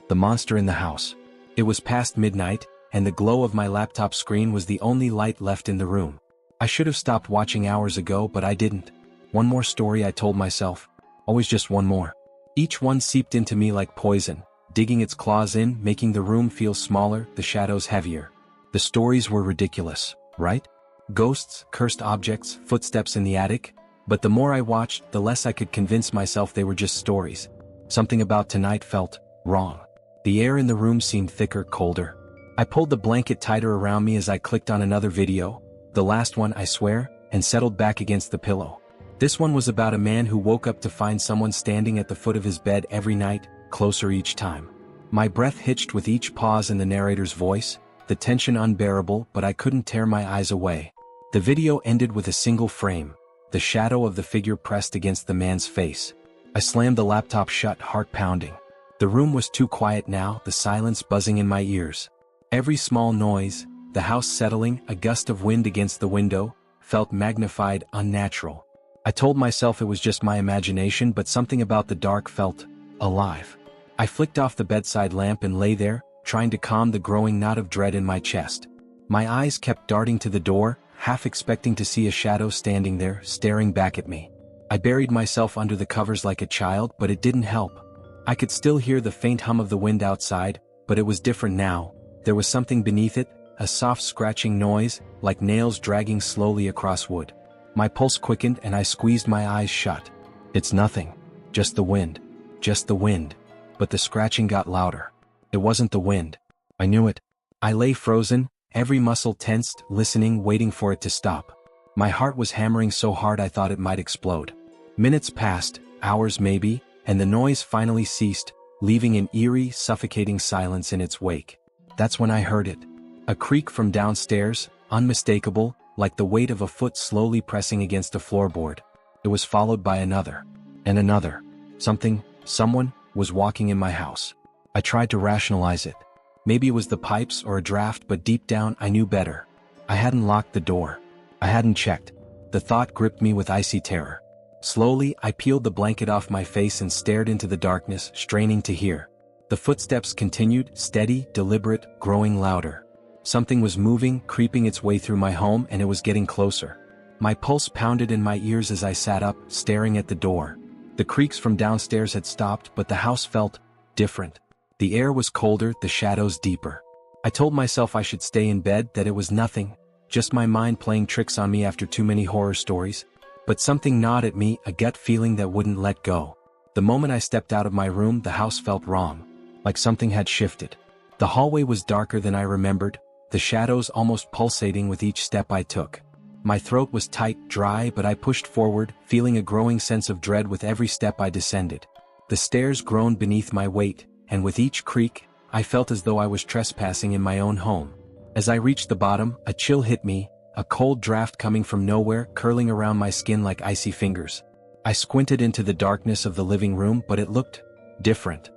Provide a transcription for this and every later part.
The monster in the house. It was past midnight, and the glow of my laptop screen was the only light left in the room. I should have stopped watching hours ago, but I didn't. One more story, I told myself. Always just one more. Each one seeped into me like poison, digging its claws in, making the room feel smaller, the shadows heavier. The stories were ridiculous, right? Ghosts, cursed objects, footsteps in the attic. But the more I watched, the less I could convince myself they were just stories. Something about tonight felt wrong. The air in the room seemed thicker, colder. I pulled the blanket tighter around me as I clicked on another video, the last one, I swear, and settled back against the pillow. This one was about a man who woke up to find someone standing at the foot of his bed every night, closer each time. My breath hitched with each pause in the narrator's voice, the tension unbearable, but I couldn't tear my eyes away. The video ended with a single frame, the shadow of the figure pressed against the man's face. I slammed the laptop shut, heart pounding. The room was too quiet now, the silence buzzing in my ears. Every small noise, the house settling, a gust of wind against the window, felt magnified, unnatural. I told myself it was just my imagination, but something about the dark felt alive. I flicked off the bedside lamp and lay there, trying to calm the growing knot of dread in my chest. My eyes kept darting to the door, half expecting to see a shadow standing there, staring back at me. I buried myself under the covers like a child, but it didn't help. I could still hear the faint hum of the wind outside, but it was different now. There was something beneath it, a soft scratching noise, like nails dragging slowly across wood. My pulse quickened and I squeezed my eyes shut. It's nothing. Just the wind. Just the wind. But the scratching got louder. It wasn't the wind. I knew it. I lay frozen, every muscle tensed, listening, waiting for it to stop. My heart was hammering so hard I thought it might explode. Minutes passed, hours maybe, and the noise finally ceased, leaving an eerie, suffocating silence in its wake. That's when I heard it. A creak from downstairs, unmistakable, like the weight of a foot slowly pressing against a floorboard. It was followed by another. And another. Someone, was walking in my house. I tried to rationalize it. Maybe it was the pipes or a draft, but deep down I knew better. I hadn't locked the door. I hadn't checked. The thought gripped me with icy terror. Slowly, I peeled the blanket off my face and stared into the darkness, straining to hear. The footsteps continued, steady, deliberate, growing louder. Something was moving, creeping its way through my home, and it was getting closer. My pulse pounded in my ears as I sat up, staring at the door. The creaks from downstairs had stopped, but the house felt different. The air was colder, the shadows deeper. I told myself I should stay in bed, that it was nothing, just my mind playing tricks on me after too many horror stories. But something gnawed at me, a gut feeling that wouldn't let go. The moment I stepped out of my room, the house felt wrong, like something had shifted. The hallway was darker than I remembered, the shadows almost pulsating with each step I took. My throat was tight, dry, but I pushed forward, feeling a growing sense of dread with every step I descended. The stairs groaned beneath my weight, and with each creak, I felt as though I was trespassing in my own home. As I reached the bottom, a chill hit me, a cold draft coming from nowhere, curling around my skin like icy fingers. I squinted into the darkness of the living room, but it looked different.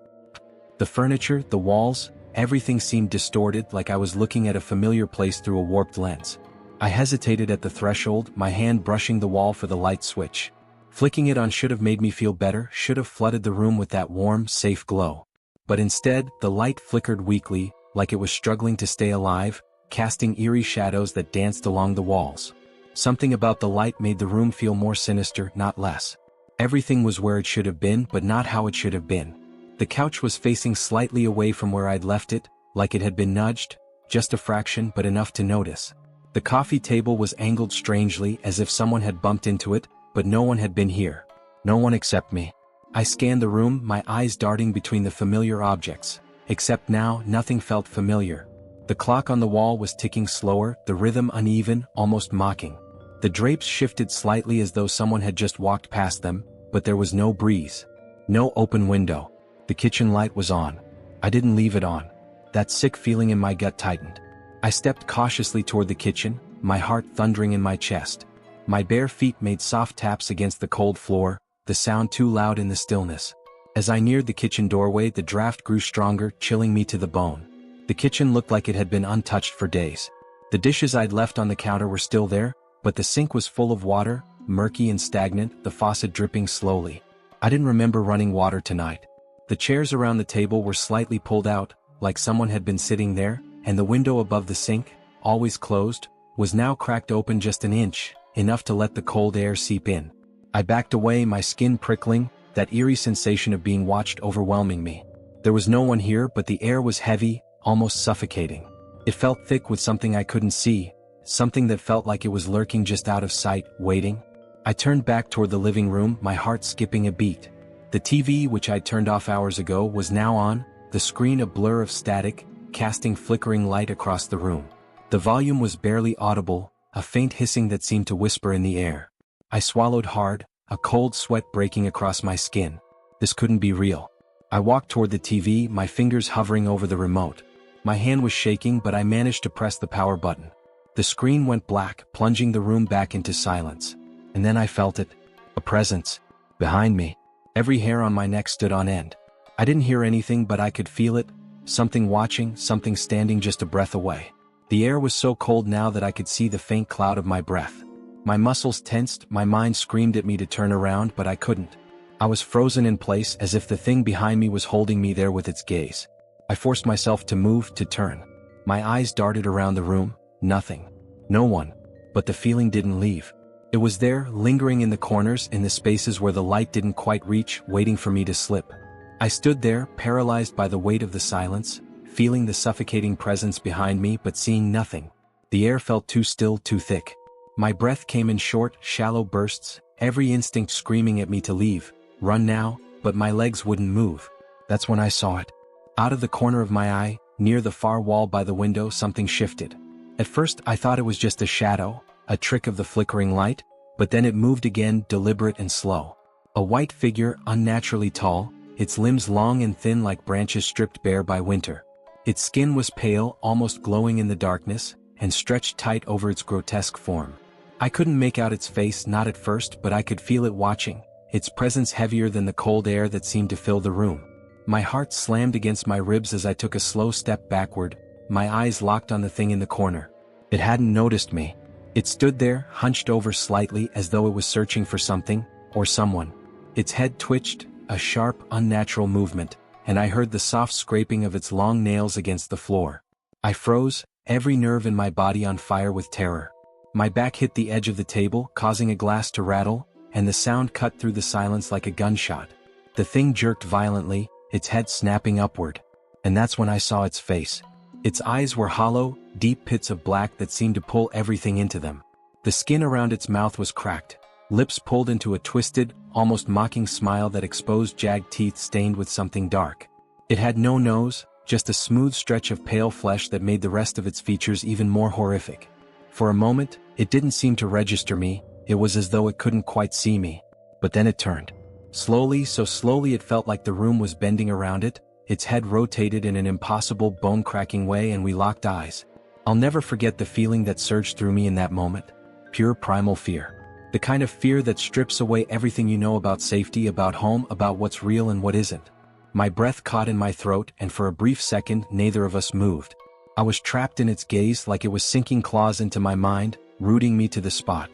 The furniture, the walls, everything seemed distorted, like I was looking at a familiar place through a warped lens. I hesitated at the threshold, my hand brushing the wall for the light switch. Flicking it on should have made me feel better, should have flooded the room with that warm, safe glow. But instead, the light flickered weakly, like it was struggling to stay alive, casting eerie shadows that danced along the walls. Something about the light made the room feel more sinister, not less. Everything was where it should have been, but not how it should have been. The couch was facing slightly away from where I'd left it, like it had been nudged, just a fraction, but enough to notice. The coffee table was angled strangely, as if someone had bumped into it, but no one had been here. No one except me. I scanned the room, my eyes darting between the familiar objects. Except now, nothing felt familiar. The clock on the wall was ticking slower, the rhythm uneven, almost mocking. The drapes shifted slightly as though someone had just walked past them, but there was no breeze. No open window. The kitchen light was on. I didn't leave it on. That sick feeling in my gut tightened. I stepped cautiously toward the kitchen, my heart thundering in my chest. My bare feet made soft taps against the cold floor, the sound too loud in the stillness. As I neared the kitchen doorway, the draft grew stronger, chilling me to the bone. The kitchen looked like it had been untouched for days. The dishes I'd left on the counter were still there, but the sink was full of water, murky and stagnant, the faucet dripping slowly. I didn't remember running water tonight. The chairs around the table were slightly pulled out, like someone had been sitting there, and the window above the sink, always closed, was now cracked open just an inch, enough to let the cold air seep in. I backed away, my skin prickling, that eerie sensation of being watched overwhelming me. There was no one here, but the air was heavy, almost suffocating. It felt thick with something I couldn't see, something that felt like it was lurking just out of sight, waiting. I turned back toward the living room, my heart skipping a beat. The TV, which I'd turned off hours ago, was now on, the screen a blur of static, casting flickering light across the room. The volume was barely audible, a faint hissing that seemed to whisper in the air. I swallowed hard, a cold sweat breaking across my skin. This couldn't be real. I walked toward the TV, my fingers hovering over the remote. My hand was shaking, but I managed to press the power button. The screen went black, plunging the room back into silence. And then I felt it. A presence. Behind me. Every hair on my neck stood on end. I didn't hear anything, but I could feel it. Something watching, something standing just a breath away. The air was so cold now that I could see the faint cloud of my breath. My muscles tensed, my mind screamed at me to turn around, but I couldn't. I was frozen in place, as if the thing behind me was holding me there with its gaze. I forced myself to move, to turn. My eyes darted around the room. Nothing. No one. But the feeling didn't leave. It was there, lingering in the corners, in the spaces where the light didn't quite reach, waiting for me to slip. I stood there, paralyzed by the weight of the silence, feeling the suffocating presence behind me but seeing nothing. The air felt too still, too thick. My breath came in short, shallow bursts, every instinct screaming at me to leave, run now, but my legs wouldn't move. That's when I saw it. Out of the corner of my eye, near the far wall by the window, something shifted. At first I thought it was just a shadow, a trick of the flickering light, but then it moved again, deliberate and slow. A white figure, unnaturally tall, its limbs long and thin like branches stripped bare by winter. Its skin was pale, almost glowing in the darkness, and stretched tight over its grotesque form. I couldn't make out its face, not at first, but I could feel it watching, its presence heavier than the cold air that seemed to fill the room. My heart slammed against my ribs as I took a slow step backward, my eyes locked on the thing in the corner. It hadn't noticed me. It stood there, hunched over slightly as though it was searching for something, or someone. Its head twitched, a sharp, unnatural movement, and I heard the soft scraping of its long nails against the floor. I froze, every nerve in my body on fire with terror. My back hit the edge of the table, causing a glass to rattle, and the sound cut through the silence like a gunshot. The thing jerked violently, its head snapping upward. And that's when I saw its face. Its eyes were hollow, deep pits of black that seemed to pull everything into them. The skin around its mouth was cracked, lips pulled into a twisted, almost mocking smile that exposed jagged teeth stained with something dark. It had no nose, just a smooth stretch of pale flesh that made the rest of its features even more horrific. For a moment, it didn't seem to register me, it was as though it couldn't quite see me. But then it turned. Slowly, so slowly it felt like the room was bending around it, its head rotated in an impossible bone-cracking way and we locked eyes. I'll never forget the feeling that surged through me in that moment. Pure primal fear. The kind of fear that strips away everything you know about safety, about home, about what's real and what isn't. My breath caught in my throat and for a brief second neither of us moved. I was trapped in its gaze like it was sinking claws into my mind, rooting me to the spot.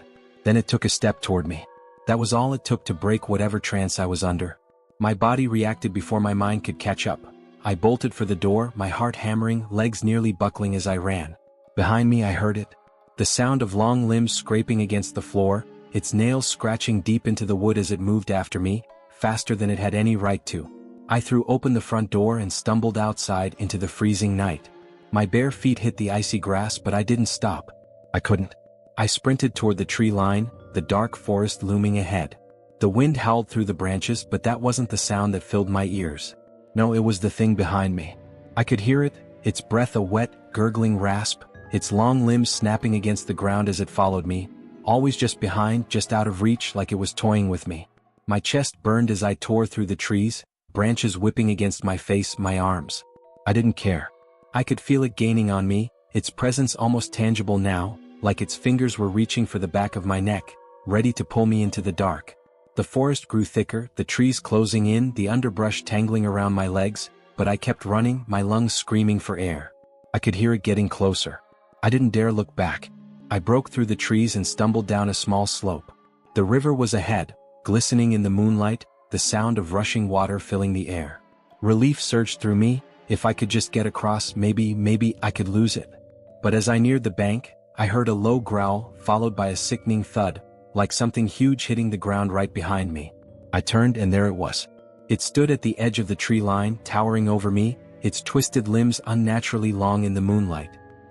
Then it took a step toward me. That was all it took to break whatever trance I was under. My body reacted before my mind could catch up. I bolted for the door, my heart hammering, legs nearly buckling as I ran. Behind me I heard it. The sound of long limbs scraping against the floor, its nails scratching deep into the wood as it moved after me, faster than it had any right to. I threw open the front door and stumbled outside into the freezing night. My bare feet hit the icy grass, but I didn't stop. I couldn't. I sprinted toward the tree line, the dark forest looming ahead. The wind howled through the branches, but that wasn't the sound that filled my ears. No, it was the thing behind me. I could hear it, its breath a wet, gurgling rasp, its long limbs snapping against the ground as it followed me, always just behind, just out of reach, like it was toying with me. My chest burned as I tore through the trees, branches whipping against my face, my arms. I didn't care. I could feel it gaining on me, its presence almost tangible now, like its fingers were reaching for the back of my neck, ready to pull me into the dark. The forest grew thicker, the trees closing in, the underbrush tangling around my legs, but I kept running, my lungs screaming for air. I could hear it getting closer. I didn't dare look back. I broke through the trees and stumbled down a small slope. The river was ahead, glistening in the moonlight, the sound of rushing water filling the air. Relief surged through me. If I could just get across, maybe I could lose it. But as I neared the bank, I heard a low growl, followed by a sickening thud, like something huge hitting the ground right behind me. I turned and there it was. It stood at the edge of the tree line, towering over me, its twisted limbs unnaturally long in the moonlight.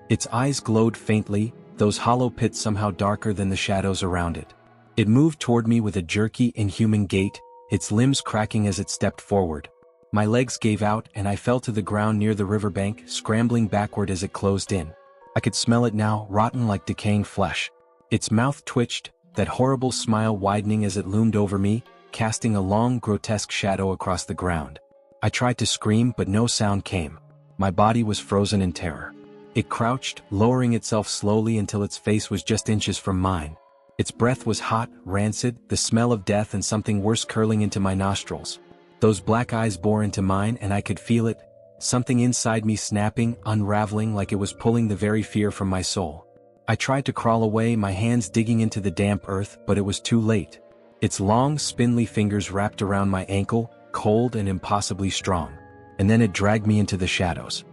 Its eyes glowed faintly, those hollow pits somehow darker than the shadows around it. It moved toward me with a jerky, inhuman gait, its limbs cracking as it stepped forward. My legs gave out and I fell to the ground near the riverbank, scrambling backward as it closed in. I could smell it now, rotten like decaying flesh. Its mouth twitched, that horrible smile widening as it loomed over me, casting a long, grotesque shadow across the ground. I tried to scream, but no sound came. My body was frozen in terror. It crouched, lowering itself slowly until its face was just inches from mine. Its breath was hot, rancid, the smell of death and something worse curling into my nostrils. Those black eyes bore into mine and I could feel it, something inside me snapping, unraveling like it was pulling the very fear from my soul. I tried to crawl away, my hands digging into the damp earth, but it was too late. Its long, spindly fingers wrapped around my ankle, cold and impossibly strong. And then it dragged me into the shadows.